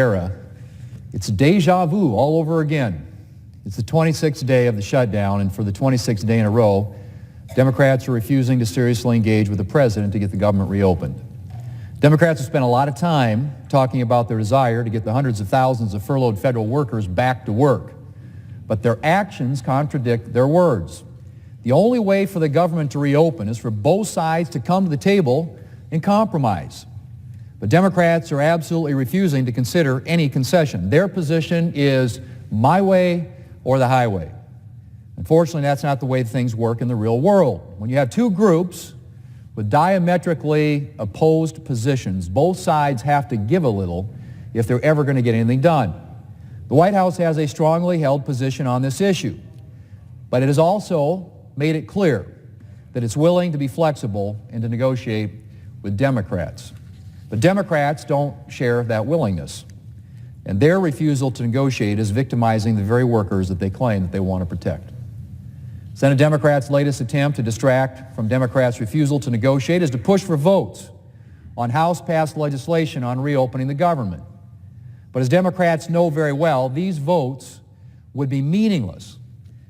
era, it's deja vu all over again. It's the 26th day of the shutdown, and for the 26th day in a row, Democrats are refusing to seriously engage with the president to get the government reopened. Democrats have spent a lot of time talking about their desire to get the hundreds of thousands of furloughed federal workers back to work, but their actions contradict their words. The only way for the government to reopen is for both sides to come to the table and compromise. But Democrats are absolutely refusing to consider any concession. Their position is my way or the highway. Unfortunately, that's not the way things work in the real world. When you have two groups with diametrically opposed positions, both sides have to give a little if they're ever going to get anything done. The White House has a strongly held position on this issue, but it has also made it clear that it's willing to be flexible and to negotiate with Democrats. But Democrats don't share that willingness, and their refusal to negotiate is victimizing the very workers that they claim that they want to protect. Senate Democrats' latest attempt to distract from Democrats' refusal to negotiate is to push for votes on House-passed legislation on reopening the government. But as Democrats know very well, these votes would be meaningless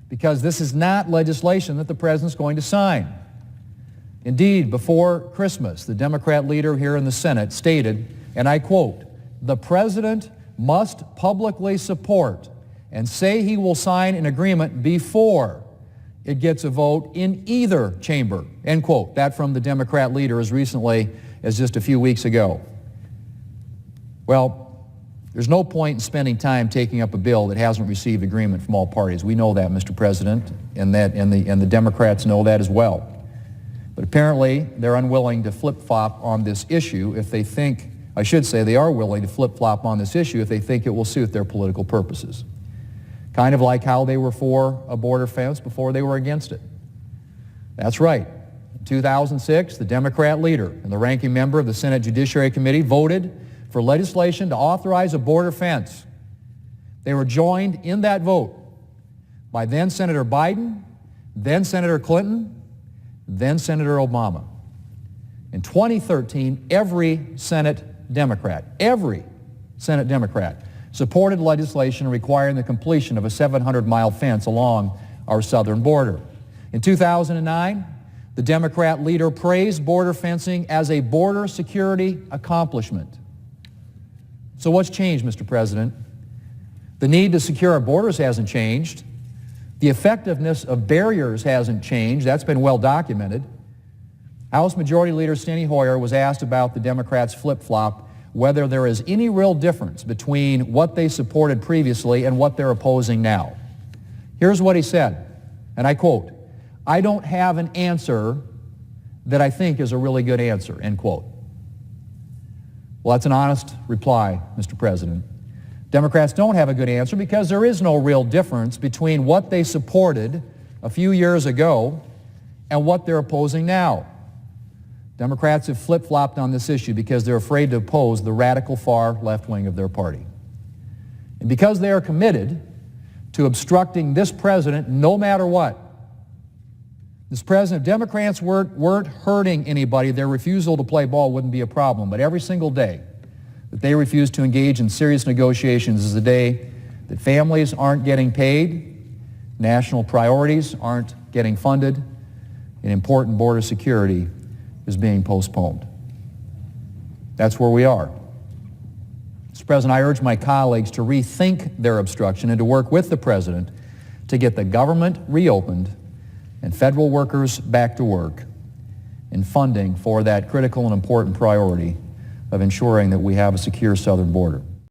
because this is not legislation that the president's going to sign. Indeed, before Christmas, the Democrat leader here in the Senate stated, and I quote, "The president must publicly support and say he will sign an agreement before it gets a vote in either chamber," end quote. That from the Democrat leader as recently as just a few weeks ago. Well, there's no point in spending time taking up a bill that hasn't received agreement from all parties. We know that, Mr. President, and the Democrats know that as well. But apparently, they're unwilling to flip-flop on this issue if they think, I should say they are willing to flip-flop on this issue if they think it will suit their political purposes. Kind of like how they were for a border fence before they were against it. That's right. In 2006, the Democrat leader and the ranking member of the Senate Judiciary Committee voted for legislation to authorize a border fence. They were joined in that vote by then Senator Biden, then Senator Clinton, then Senator Obama. In 2013, every Senate Democrat supported legislation requiring the completion of a 700-mile fence along our southern border. In 2009, the Democrat leader praised border fencing as a border security accomplishment. So what's changed, Mr. President? The need to secure our borders hasn't changed. The effectiveness of barriers hasn't changed. That's been well documented. House Majority Leader Steny Hoyer was asked about the Democrats' flip-flop, whether there is any real difference between what they supported previously and what they're opposing now. Here's what he said, and I quote, "I don't have an answer that I think is a really good answer," end quote. Well, that's an honest reply, Mr. President. Democrats don't have a good answer because there is no real difference between what they supported a few years ago and what they're opposing now. Democrats have flip-flopped on this issue because they're afraid to oppose the radical far left wing of their party. And because they are committed to obstructing this president no matter what. This president, if Democrats weren't hurting anybody, their refusal to play ball wouldn't be a problem. But every single day that they refuse to engage in serious negotiations is a day that families aren't getting paid, national priorities aren't getting funded, and important border security is being postponed. That's where we are. Mr. President, I urge my colleagues to rethink their obstruction and to work with the President to get the government reopened and federal workers back to work and funding for that critical and important priority of ensuring that we have a secure southern border.